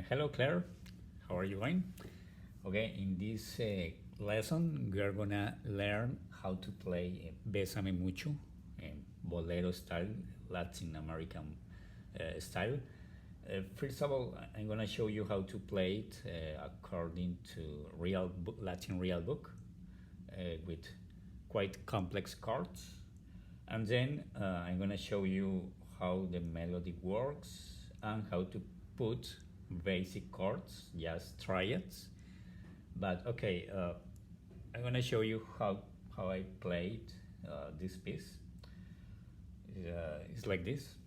Hello Claire, how are you going? Okay, in this lesson we are gonna learn how to play Besame Mucho, bolero style, Latin American style. First of all, I'm gonna show you how to play it according to Latin real book with quite complex chords, and then I'm gonna show you how the melody works and how to put basic chords, just triads. But okay, I'm gonna show you how I played this piece. It's like this.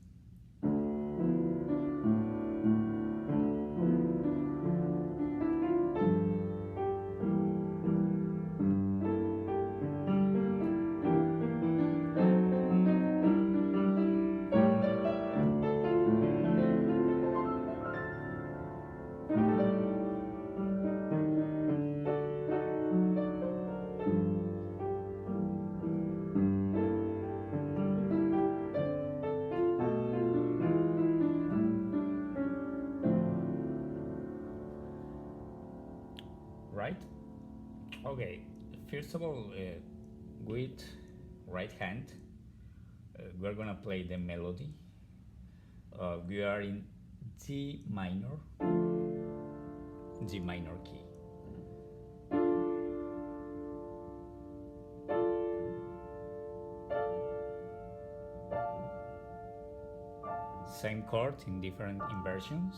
Right? Okay, first of all, with right hand, we're gonna play the melody. We are in G minor key. Same chord in different inversions.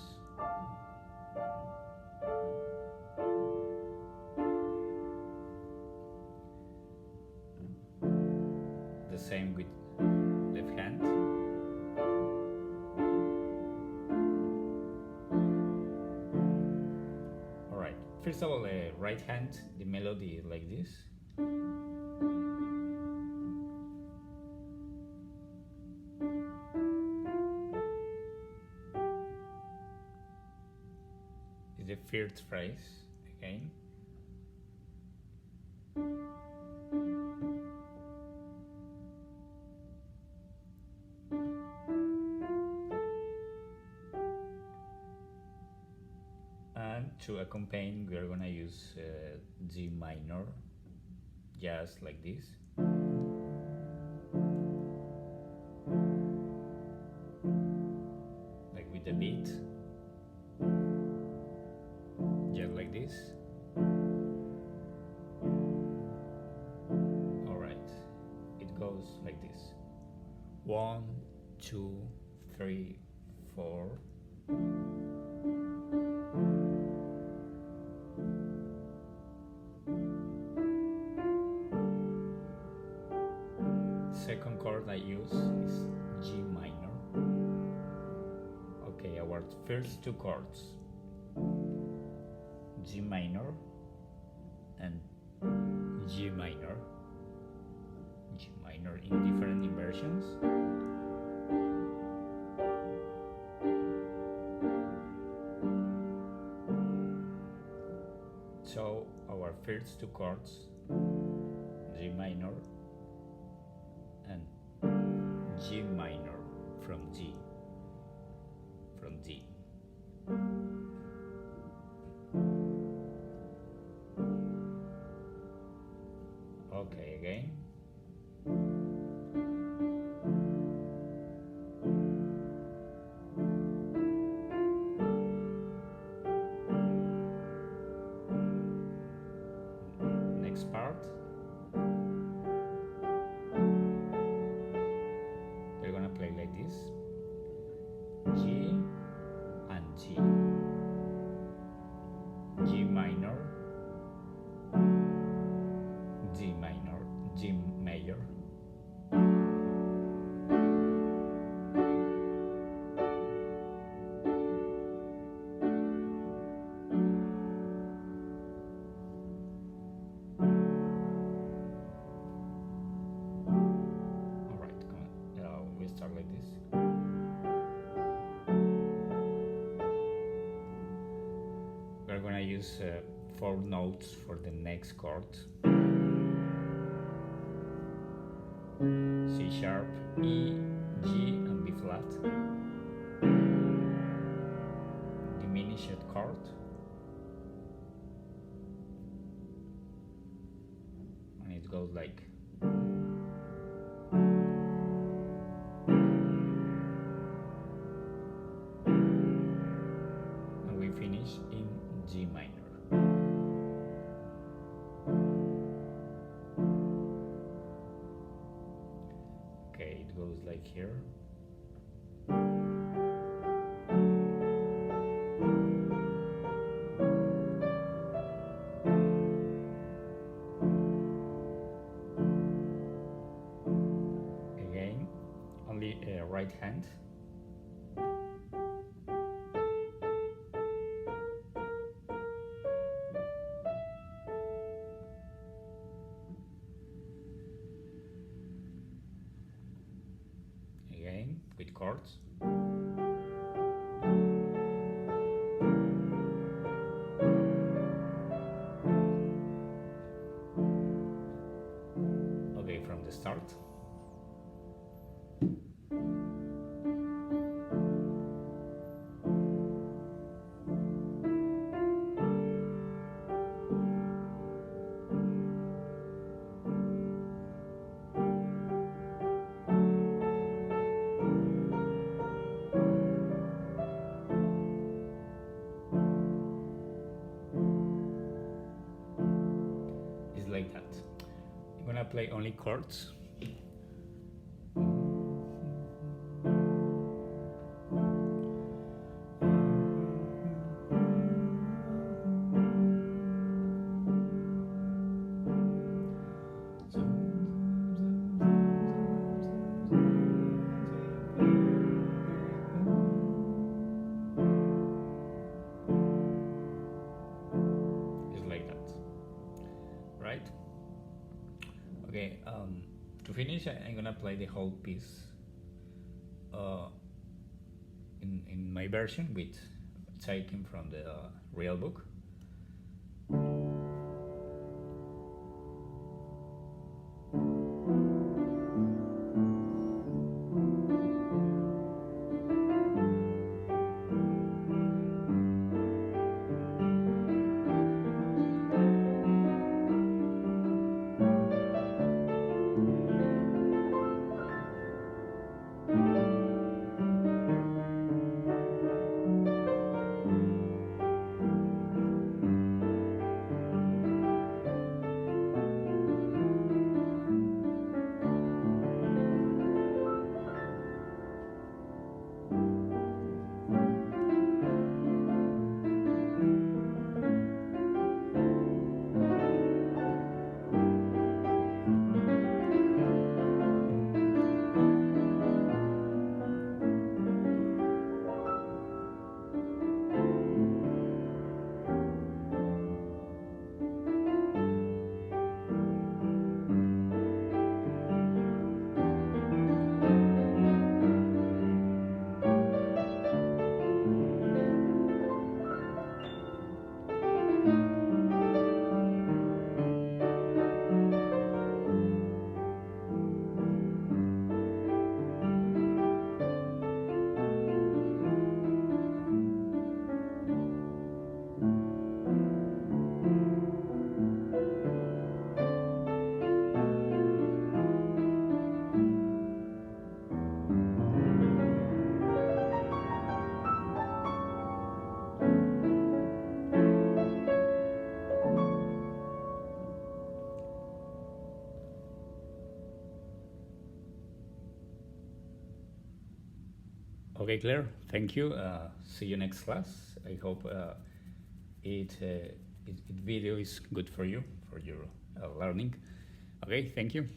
The same with left hand. Alright, first of all, right hand, the melody is like this. Is the first phrase again. And to accompany, we are gonna use G minor, just like this. Like with the beat, just like this. Alright, it goes like this. 1, 2, 3, 4. Second chord I use is G minor. Okay, our first two chords, G minor and G minor. G minor in different inversions. So our first two chords, G minor and G minor from D. Okay, again. Next part. We're gonna play like this. G and G. G minor, G minor, G major. Alright, come on. We start like this. We're gonna use 4 notes for the next chord. C sharp, E, G and B flat. Diminished finished chord. And it goes like. And we finish in G minor. Okay, it goes like here. Again, only right hand. Again, with chords. Okay, from the start. It's like that. I'm gonna play only chords. It's like that, right? Okay, to finish, I'm gonna play the whole piece in my version, with taken from the real book. Okay, Claire, thank you. See you next class. I hope it video is good for you, for your learning. Okay, thank you.